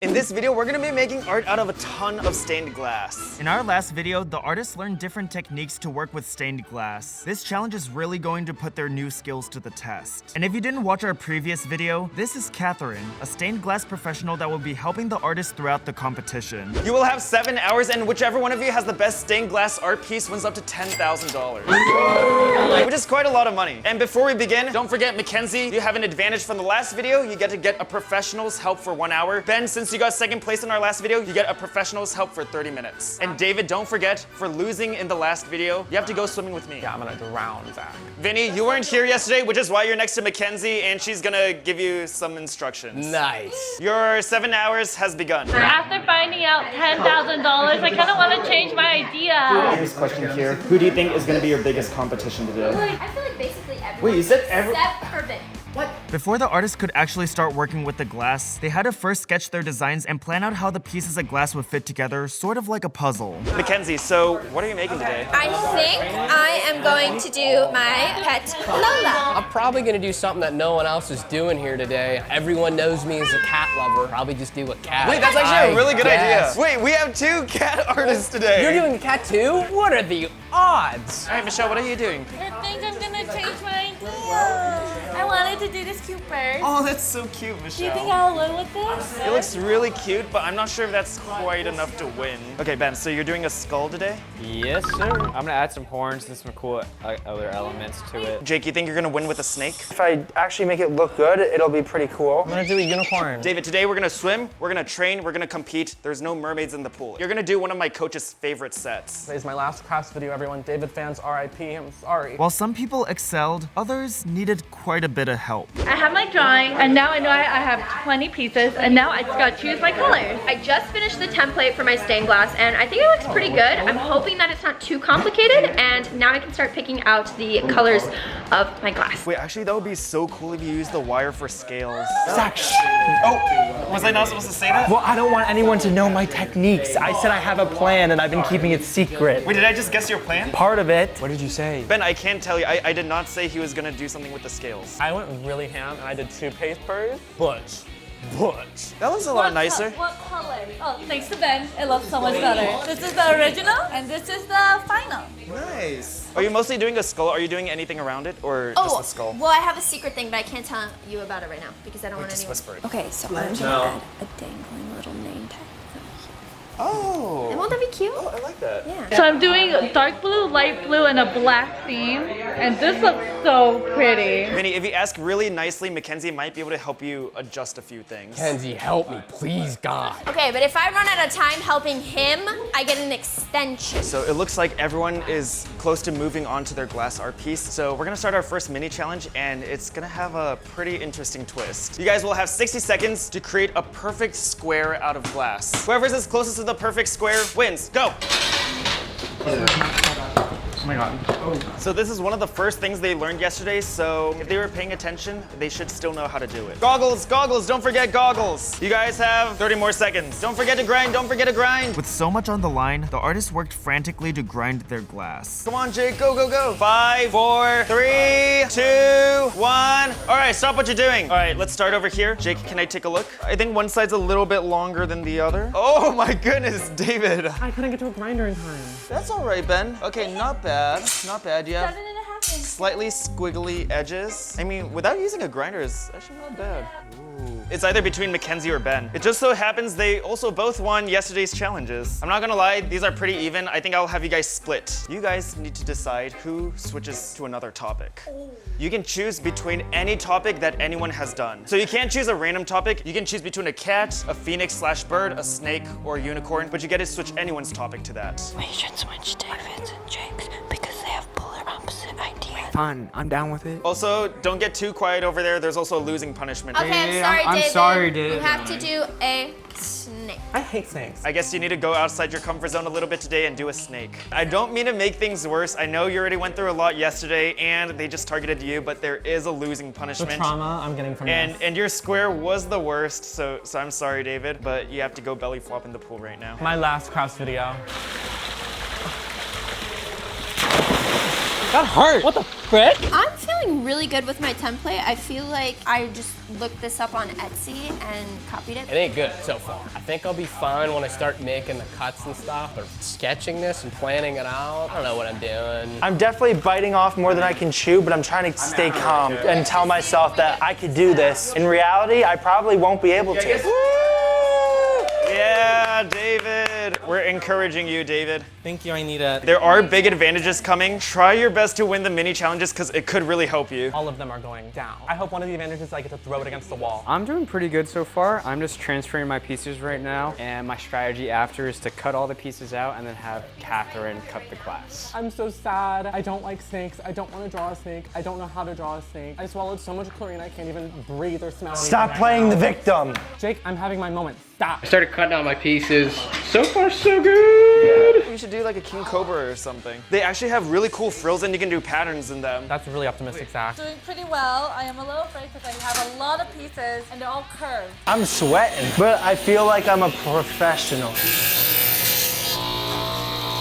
In this video, we're gonna be making art out of a ton of stained glass. In our last video, the artists learned different techniques to work with stained glass. This challenge is really going to put their new skills to the test. And if you didn't watch our previous video, this is Catherine, a stained glass professional that will be helping the artists throughout the competition. You will have 7 hours, and whichever one of you has the best stained glass art piece wins up to $10,000. Which is quite a lot of money. And before we begin, don't forget, Mackenzie, you have an advantage from the last video. You get to get a professional's help for 1 hour. Ben, since you got second place in our last video, you get a professional's help for 30 minutes. And David, don't forget, for losing in the last video, you have to go swimming with me. Yeah, I'm gonna drown Zach. Vinny, you weren't here yesterday, which is why you're next to Mackenzie, and she's gonna give you some instructions. Nice. Your 7 hours has begun. After finding out $10,000, I kind of want to change my idea. Here's a question here. Who do you think is gonna be your biggest competition today? I feel like basically everyone. Wait, you said every- Except for Vin. What? Before the artists could actually start working with the glass, they had to first sketch their designs and plan out how the pieces of glass would fit together, sort of like a puzzle. Mackenzie, so what are you making today? I think I am going to do my pet Lola. I'm probably gonna do something that no one else is doing here today. Everyone knows me as a cat lover. Probably just do a cat. Wait, that's actually a really good guess. idea. Wait, we have 2 cat artists today. You're doing a cat too? What are the odds? All right, Michelle, what are you doing? I think I'm gonna change my idea. I wanted to do this cute bird. Oh, that's so cute, Do you think Michelle. I'll win with this? It looks really cute, but I'm not sure if that's quite enough to win. Okay, Ben, so you're doing a skull today? Yes, sir. I'm gonna add some horns and some cool other elements to it. Jake, you think you're gonna win with a snake? If I actually make it look good, it'll be pretty cool. I'm gonna do a unicorn. David, today we're gonna swim, we're gonna train, we're gonna compete. There's no mermaids in the pool. You're gonna do one of my coach's favorite sets. Today's my last crafts video, everyone. David fans, RIP, I'm sorry. While some people excelled, others needed quite a bit of help. I have my drawing, and now I know I have 20 pieces, and now I just gotta choose my colors. I just finished the template for my stained glass, and I think it looks pretty good. I'm hoping that it's not too complicated, and now I can start picking out the colors of my glass. Wait, actually that would be so cool if you used the wire for scales. Zach, Oh, was I not supposed to say that? well, I don't want anyone to know my techniques. I said I have a plan and I've been keeping it secret. Wait, did I just guess your plan? Part of it. What did you say? Ben, I can't tell you. I did not say he was gonna do something with the scales. I went really ham and I did 2 papers. Butch. That looks a lot nicer. What color? Oh, thanks to Ben, it looks so much better. This is the original, and this is the final. Nice. Are you mostly doing a skull? Are you doing anything around it, or just the skull? Well, I have a secret thing, but I can't tell you about it right now because I don't want Just anyone. whisper it. Okay, so I'm gonna add a dangling little name tag. Oh. And won't that be cute? Oh, I like that. Yeah. So I'm doing dark blue, light blue, and a black theme, and this looks so pretty. Vinny, if you ask really nicely, Mackenzie might be able to help you adjust a few things. Kenzie, help me, please, God. Okay, but if I run out of time helping him, I get an extension. So it looks like everyone is close to moving on to their glass art piece. So we're gonna start our first mini challenge, and it's gonna have a pretty interesting twist. You guys will have 60 seconds to create a perfect square out of glass. Whoever's as closest to the perfect square wins. Go! Oh my god. So this is one of the first things they learned yesterday, so if they were paying attention, they should still know how to do it. Goggles, goggles, don't forget goggles. You guys have 30 more seconds. Don't forget to grind, don't forget to grind. With so much on the line, the artists worked frantically to grind their glass. Come on, Jake, go, go, go. 5, 4, 3, 2, 1. All right, stop what you're doing. All right, let's start over here. Jake, can I take a look? I think one side's a little bit longer than the other. Oh my goodness, David. I couldn't get to a grinder in time. That's all right, Ben. Okay, not bad, not bad. You have 7.5 inches. slightly squiggly edges. I mean, without using a grinder, it's actually not bad. Ooh. It's either between Mackenzie or Ben. It just so happens they also both won yesterday's challenges. I'm not gonna lie, these are pretty even. I think I'll have you guys split. You guys need to decide who switches to another topic. You can choose between any topic that anyone has done. So you can't choose a random topic. You can choose between a cat, a phoenix/bird, a snake, or a unicorn, but you get to switch anyone's topic to that. We should switch David's and Jake's because they have polar opposite ideas. Fun, I'm down with it. Also, don't get too quiet over there. There's also a losing punishment. Okay, I'm sorry, I'm David. sorry, David. You have to do a snake. I hate snakes. I guess you need to go outside your comfort zone a little bit today and do a snake. I don't mean to make things worse. I know you already went through a lot yesterday and they just targeted you, but there is a losing The punishment. trauma I'm getting from this. And your square was the worst, so I'm sorry, David, but you have to go belly flop in the pool right now. My last crafts video. That hurt. What the frick? I'm feeling really good with my template. I feel like I just looked this up on Etsy and copied it. It ain't good so far. I think I'll be fine when I start making the cuts and stuff, but sketching this and planning it out, I don't know what I'm doing. I'm definitely biting off more than I can chew, but I'm trying to stay calm and tell myself that I could do this. In reality, I probably won't be able to. Yeah, David. We're encouraging you, David. Thank you, Anita. There are big advantages coming. Try your best to win the mini challenges because it could really help you. All of them are going down. I hope one of the advantages is I get to throw it against the wall. I'm doing pretty good so far. I'm just transferring my pieces right now, and my strategy after is to cut all the pieces out and then have Catherine cut the glass. I'm so sad. I don't like snakes. I don't want to draw a snake. I don't know how to draw a snake. I swallowed so much chlorine I can't even breathe or smell. Stop playing the victim. Jake, I'm having my moment. Stop. I started cutting out my pieces. So far, so good. You should do like a king cobra or something. They actually have really cool frills and you can do patterns in them. That's really optimistic, Zach. Doing pretty well. I am a little afraid because I have a lot of pieces and they're all curved. I'm sweating, but I feel like I'm a professional.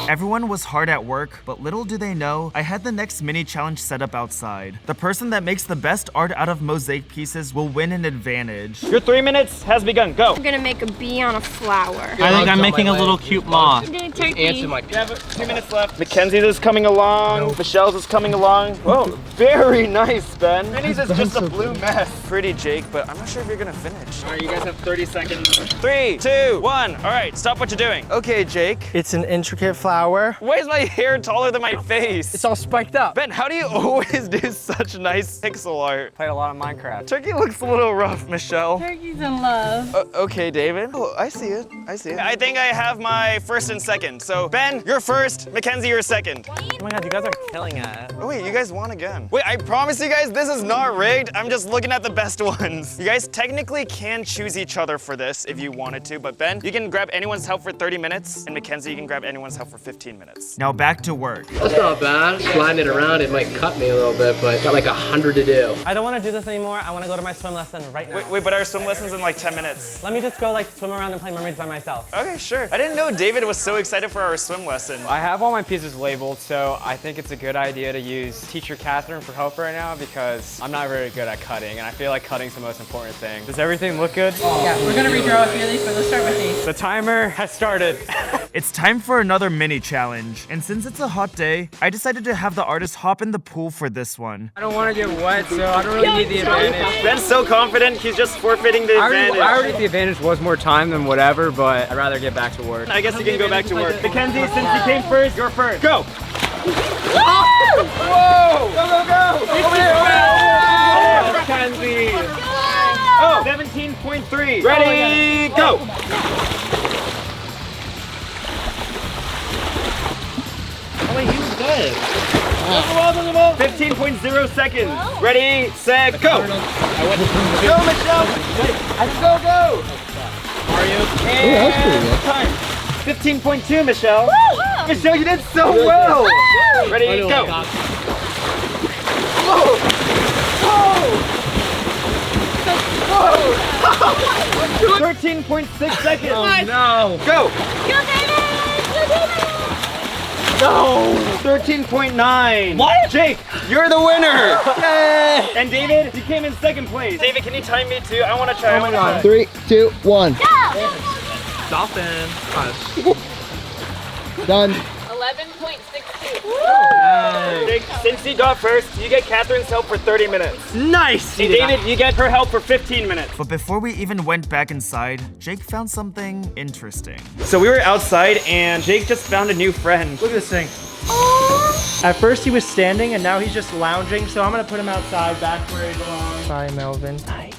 Everyone was hard at work, but little do they know, I had the next mini challenge set up outside. The person that makes the best art out of mosaic pieces will win an advantage. Your 3 minutes has begun. Go. I'm gonna make a bee on a flower. I think I'm making a little cute moth. I'm doing turkey. Answer my You have 2 minutes left. Mackenzie's is coming along. Michelle's is coming along. Whoa, very nice, Ben. Minnie's is just a blue mess. Pretty, Jake, but I'm not sure if you're gonna finish. All right, you guys have 30 seconds. 3, 2, 1. All right, stop what you're doing. Okay, Jake. It's an intricate flower. Why is my hair taller than my face? It's all spiked up. Ben, how do you always do such nice pixel art? Played a lot of Minecraft. Turkey looks a little rough, Michelle. Turkey's in love. Okay, David. Oh, I see it. I see it. I think I have my first and second. So, Ben, you're first. Mackenzie, you're second. Oh my god, you guys are killing it. Oh, wait, you guys won again. Wait, I promise you guys, this is not rigged. I'm just looking at the best ones. You guys technically can choose each other for this if you wanted to, but Ben, you can grab anyone's help for 30 minutes, and Mackenzie, you can grab anyone's help for 15 minutes. Now back to work. That's not bad. Sliding it around, it might cut me a little bit, but got like 100 to do. I don't want to do this anymore. I want to go to my swim lesson right now. Wait, but our swim lesson's in like 10 minutes. Let me just go like swim around and play mermaids by myself. Okay, sure. I didn't know David was so excited for our swim lesson. I have all my pieces labeled, so I think it's a good idea to use Teacher Catherine for help right now because I'm not very good at cutting, and I feel like cutting's the most important thing. Does everything look good? Yeah, we're going to redraw a few of these, but let's start with these. The timer has started. It's time for another mini challenge, and since it's a hot day, I decided to have the artist hop in the pool for this one. I don't want to get wet, so I don't really need the advantage. Ben's so confident, he's just forfeiting the advantage. I already think the advantage was more time than whatever, but I'd rather get back to work. I guess you can go back to work. Mackenzie, since you came first, you're first. Go! Whoa! Go, go, go! Over here, over here! Mackenzie! Oh, 17.3. Ready, go! Oh wait, he was good. 15.0 seconds. Ready, set, go! Go, Michelle! Go, go! Are you? And time. 15.2, Michelle. Woo! Michelle, you did so well. Woo! Ready, go! Whoa! Whoa! 13.6 seconds. Oh no. Go! Go, David! Go, David! No! 13.9. What? Jake, you're the winner! Yay! And David, you came in second place. David, can you time me too? I want to try. Oh my god. 3, 2, 1. Dolphin. Done. 11.62. Jake, since you got first, you get Catherine's help for 30 minutes. Nice. And David, you get her help for 15 minutes. But before we even went back inside, Jake found something interesting. So we were outside and Jake just found a new friend. Look at this thing. At first he was standing and now he's just lounging, so I'm gonna put him outside back where he belongs. Bye, Melvin. Nice.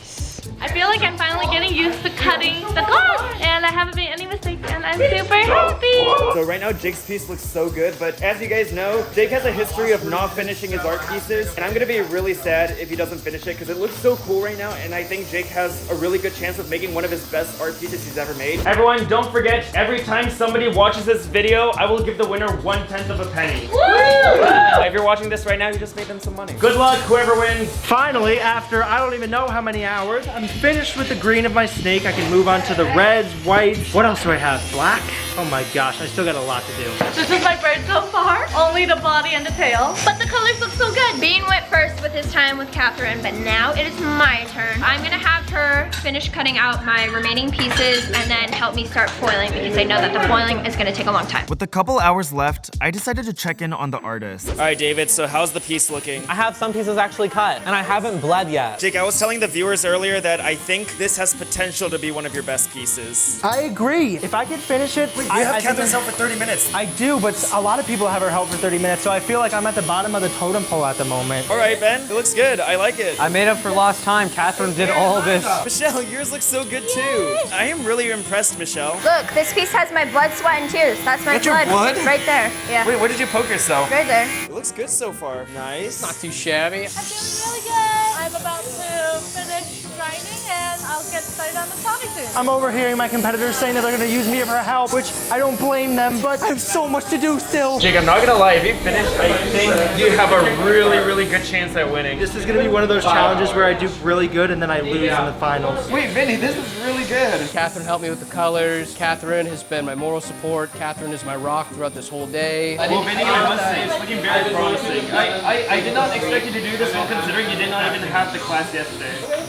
I feel like I'm finally getting used to cutting the glass, and I haven't made any mistakes, and I'm super happy. So right now Jake's piece looks so good, but as you guys know, Jake has a history of not finishing his art pieces, and I'm gonna be really sad if he doesn't finish it because it looks so cool right now, and I think Jake has a really good chance of making one of his best art pieces he's ever made. Everyone, don't forget, every time somebody watches this video, I will give the winner 1/10 of a penny. Woo! If you're watching this right now, you just made them some money. Good luck, whoever wins. Finally, after I don't even know how many hours, I'm finished with the green of my snake. I can move on to the reds, whites. What else do I have? Black? Oh my gosh, I still got a lot to do. This is my bird so far. Only the body and the tail. But the colors look so good. Bean went first with his time with Catherine, but now it is my turn. I'm gonna have her finish cutting out my remaining pieces and then help me start foiling because I know that the foiling is gonna take a long time. With a couple hours left, I decided to check in on the artist. All right, David, so how's the piece looking? I have some pieces actually cut, and I haven't bled yet. Jake, I was telling the viewers earlier that I think this has potential to be one of your best pieces. I agree. If I could finish it, You have Catherine's help for 30 minutes. I do, but a lot of people have her help for 30 minutes, so I feel like I'm at the bottom of the totem pole at the moment. All right, Ben, it looks good. I like it. I made up for lost time. Catherine did all this. Michelle, yours looks so good too. I am really impressed, Michelle. Look, this piece has my blood, sweat, and tears. That's my That's your blood? right there. Yeah. Wait, where did you poke yourself? Right there. It looks good so far. Nice. Not too shabby. I'm doing really good. I'm about to finish grinding and I'll get started on the topic soon. I'm overhearing my competitors saying that they're gonna use me for help, which I don't blame them, but I have so much to do still. Jake, I'm not gonna lie, if you finish, I think you have a really good chance at winning. This is gonna be one of those challenges where I do really good and then I lose in the finals. Wait, Vinny, this is really good. Catherine helped me with the colors. Catherine has been my moral support. Catherine is my rock throughout this whole day. Well, Vinny, I must say, it's looking very promising. I did not expect you to do this, well, considering you did not even have the class yesterday.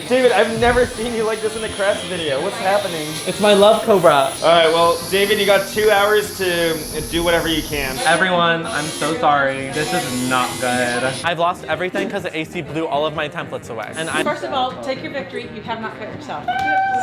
David, I've never seen you like this in a crafts video. What's happening? It's my love cobra. All right, well, David, you got 2 hours to do whatever you can. Everyone, I'm so sorry. This is not good. I've lost everything because the AC blew all of my templates away. And First of all, take your victory. You have not cut yourself.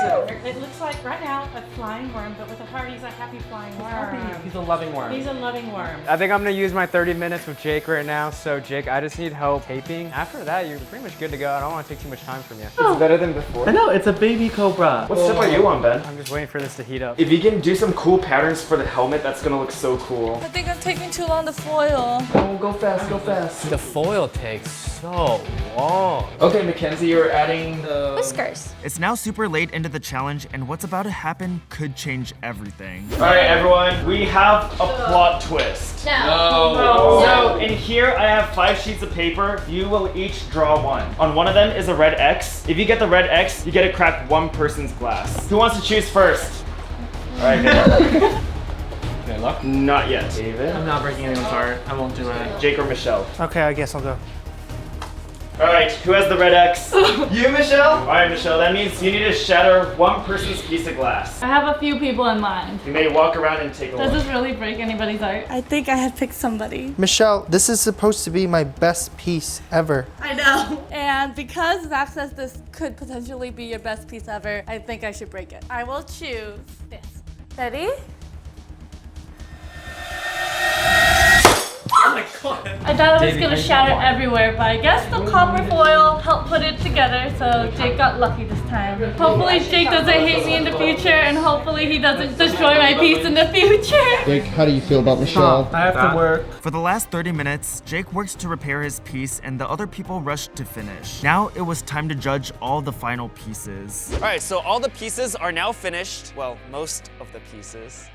So it looks like right now a flying worm, but with a heart, he's a happy flying worm. He's a loving worm. He's a loving worm. I think I'm gonna use my 30 minutes with Jake right now. So Jake, I just need help taping. After that, you're pretty much good to go. I don't want to take too much time from you. It's better than before. I know, it's a baby cobra. What step are you on, Ben? I'm just waiting for this to heat up. If you can do some cool patterns for the helmet, that's gonna look so cool. I think I'm taking too long to foil. Oh, go fast, go fast. The foil takes so long. Okay, Mackenzie, you're adding the... Whiskers. It's now super late into the challenge, and what's about to happen could change everything. All right, everyone, we have a plot twist. No. So in here, I have 5 sheets of paper. You will each draw one. On one of them is a red X. If you get the red X, you get to crack one person's glass. Who wants to choose first? All right, good. Good luck. Not yet. David, I'm not breaking anyone's heart. I won't do it. Jake, or Michelle? Okay, I guess I'll go. All right, who has the red X? You, Michelle? All right, Michelle, that means you need to shatter one person's piece of glass. I have a few people in mind. You may walk around and take a Does look. this really break anybody's heart? I think I had picked somebody. Michelle, this is supposed to be my best piece ever. I know. And because Zach says this could potentially be your best piece ever, I think I should break it. I will choose this. Ready? Oh my god. I thought it was gonna shatter everywhere, but I guess the copper foil helped put it together, so Jake got lucky this time. Hopefully Jake doesn't hate me in the future, and hopefully he doesn't destroy my piece in the future. Jake, how do you feel about Michelle? I have to work. For the last 30 minutes, Jake worked to repair his piece, and the other people rushed to finish. Now it was time to judge all the final pieces. All right, so all the pieces are now finished. Well, most of the pieces.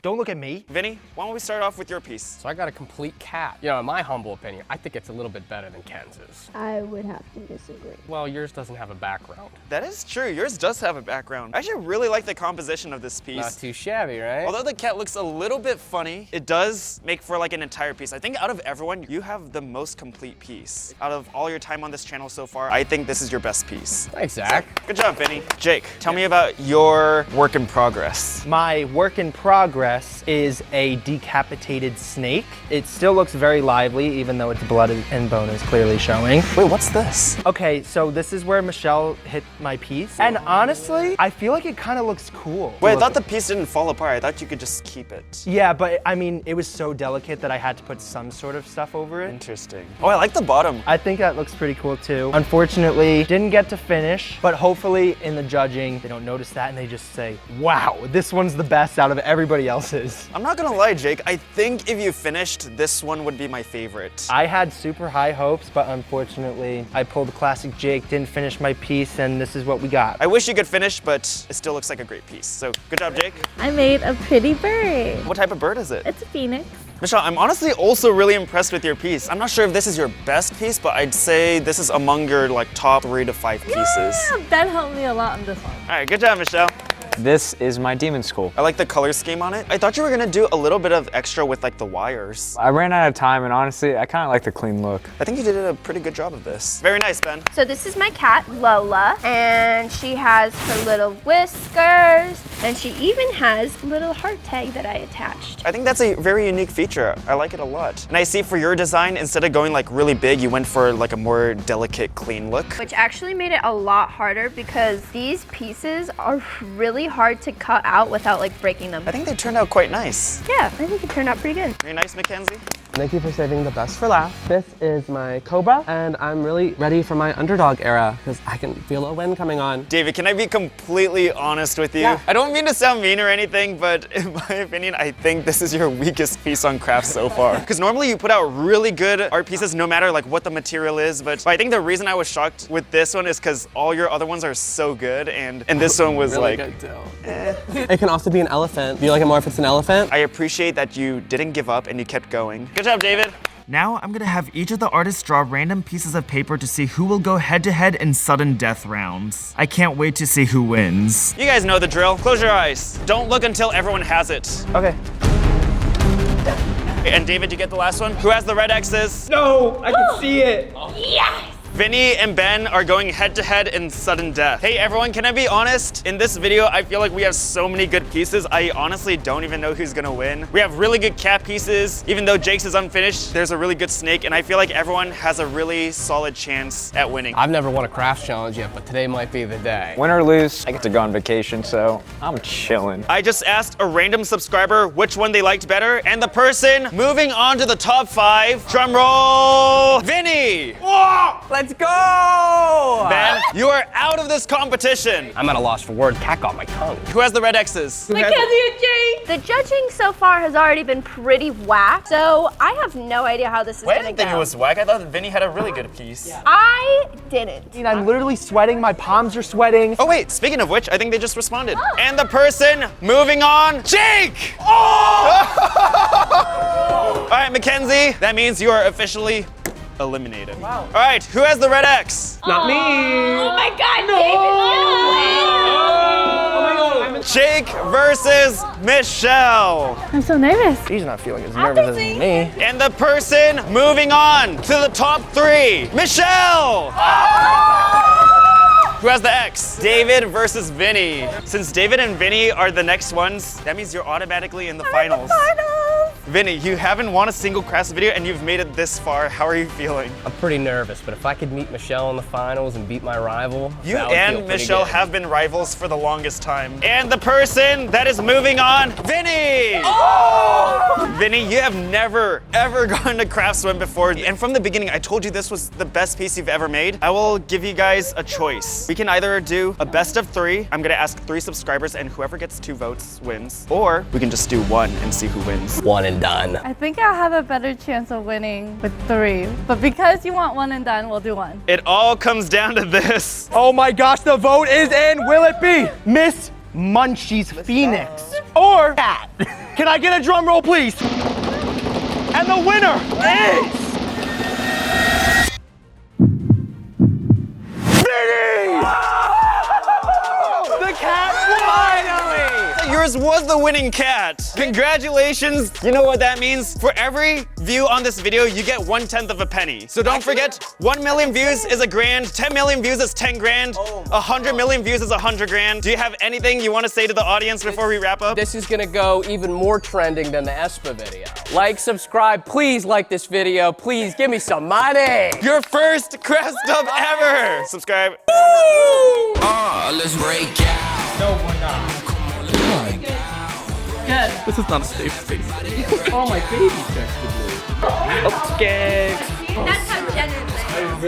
Don't look at me. Vinny, why don't we start off with your piece? So I got a complete cat. You know, in my humble opinion, I think it's a little bit better than Kenz's. I would have to disagree. Well, yours doesn't have a background. That is true. Yours does have a background. I actually really like the composition of this piece. Not too shabby, right? Although the cat looks a little bit funny, it does make for like an entire piece. I think out of everyone, you have the most complete piece. Out of all your time on this channel so far, I think this is your best piece. Thanks, Zach. Good job, Vinny. Jake, tell me about your work in progress. My work in progress is a decapitated snake. It still looks very lively, even though its blood and bone is clearly showing. Wait, what's this? Okay, so this is where Michelle hit my piece. And honestly, I feel like it kind of looks cool. Wait, I thought the piece didn't fall apart. I thought you could just keep it. Yeah, but I mean, it was so delicate that I had to put some sort of stuff over it. Interesting. Oh, I like the bottom. I think that looks pretty cool too. Unfortunately, didn't get to finish, but hopefully in the judging, they don't notice that and they just say, wow, this one's the best out of everybody else's. I'm not gonna lie, Jake. I think if you finished, this one would be my favorite. I had super high hopes, but unfortunately, I pulled classic Jake, didn't finish my piece, and this is what we got. I wish you could finish, but it still looks like a great piece. So good job, Jake. I made a pretty bird. What type of bird is it? It's a phoenix. Michelle, I'm honestly also really impressed with your piece. I'm not sure if this is your best piece, but I'd say this is among your like top 3 to 5 pieces. Yeah, Ben helped me a lot on this one. All right, good job, Michelle. This is my demon skull. I like the color scheme on it. I thought you were gonna do a little bit of extra with like the wires. I ran out of time, and honestly, I kind of like the clean look. I think you did a pretty good job of this. Very nice, Ben. So this is my cat, Lola, and she has her little whiskers, and she even has a little heart tag that I attached. I think that's a very unique feature. I like it a lot. And I see for your design, instead of going like really big, you went for like a more delicate, clean look. Which actually made it a lot harder because these pieces are really hard to cut out without like breaking them. I think they turned out quite nice. Yeah, I think it turned out pretty good. Very nice, Mackenzie. Thank you for saving the best for last. This is my Cobra, and I'm really ready for my underdog era because I can feel a win coming on. David, can I be completely honest with you? Yeah. I don't mean to sound mean or anything, but in my opinion, I think this is your weakest piece on craft so far. Because normally you put out really good art pieces no matter like what the material is, but I think the reason I was shocked with this one is because all your other ones are so good, and this one was Really like, good too. It can also be an elephant. Do you like it more if it's an elephant? I appreciate that you didn't give up and you kept going. Good job, David. Now, I'm gonna have each of the artists draw random pieces of paper to see who will go head-to-head in sudden death rounds. I can't wait to see who wins. You guys know the drill. Close your eyes. Don't look until everyone has it. Okay. And David, you get the last one? Who has the red X's? No, I can see it. Yes! Vinny and Ben are going head-to-head in sudden death. Hey everyone, can I be honest? In this video, I feel like we have so many good pieces, I honestly don't even know who's gonna win. We have really good cat pieces. Even though Jake's is unfinished, there's a really good snake, and I feel like everyone has a really solid chance at winning. I've never won a crafts challenge yet, but today might be the day. Win or lose, I get to go on vacation, so I'm chilling. I just asked a random subscriber which one they liked better, and the person moving on to the top 5, drum roll, Vinny! Whoa! Let's go! Ben, you are out of this competition. I'm at a loss for words. Cat got my tongue. Who has the red X's? Mackenzie and Jake. The judging so far has already been pretty whack, so I have no idea how this is Wait, I gonna didn't think go. it was whack. I thought Vinny had a really good piece. I didn't. I'm literally sweating. My palms are sweating. Oh wait, speaking of which, I think they just responded. And the person moving on, Jake! Oh! All right, Mackenzie, that means you are officially eliminated. Wow. All right, who has the red X? Not me. Oh my God, David, no! Jake versus Michelle. I'm so nervous. She's not feeling as nervous as me. And the person moving on to the top 3, Michelle! Who has the X? David versus Vinny. Since David and Vinny are the next ones, that means you're automatically in the finals. Vinny, you haven't won a single crafts video and you've made it this far. How are you feeling? I'm pretty nervous, but if I could meet Michelle in the finals and beat my rival, You that would feel and pretty Michelle good. have been rivals for the longest time. And the person that is moving on, Vinny! Vinny, you have never, ever gone to Craft Swim before. And from the beginning, I told you this was the best piece you've ever made. I will give you guys a choice. We can either do a best of 3. I'm gonna ask 3 subscribers and whoever gets 2 votes wins. Or we can just do 1 and see who wins. One and done. I think I'll have a better chance of winning with 3. But because you want 1 and done, we'll do 1. It all comes down to this. Oh my gosh, the vote is in. Will it be Miss Munchie's Phoenix or Cat? Can I get a drum roll, please? And the winner is Vinny! The cat finally! Yours was the winning cat. Congratulations. You know what that means? For every view on this video, you get 1/10 of a penny. So don't forget, 1 million views is a grand, 10 million views is 10 grand, 100 million views is 100 grand. Do you have anything you want to say to the audience before we wrap up? This is gonna go even more trending than the Espa video. Like, subscribe, please like this video. Please give me some money. Your first craft stuff ever. Subscribe. Let's break out. No, we're not. Good. This is not a safe space. Oh, my baby texted me. Okay. That's how generous I am.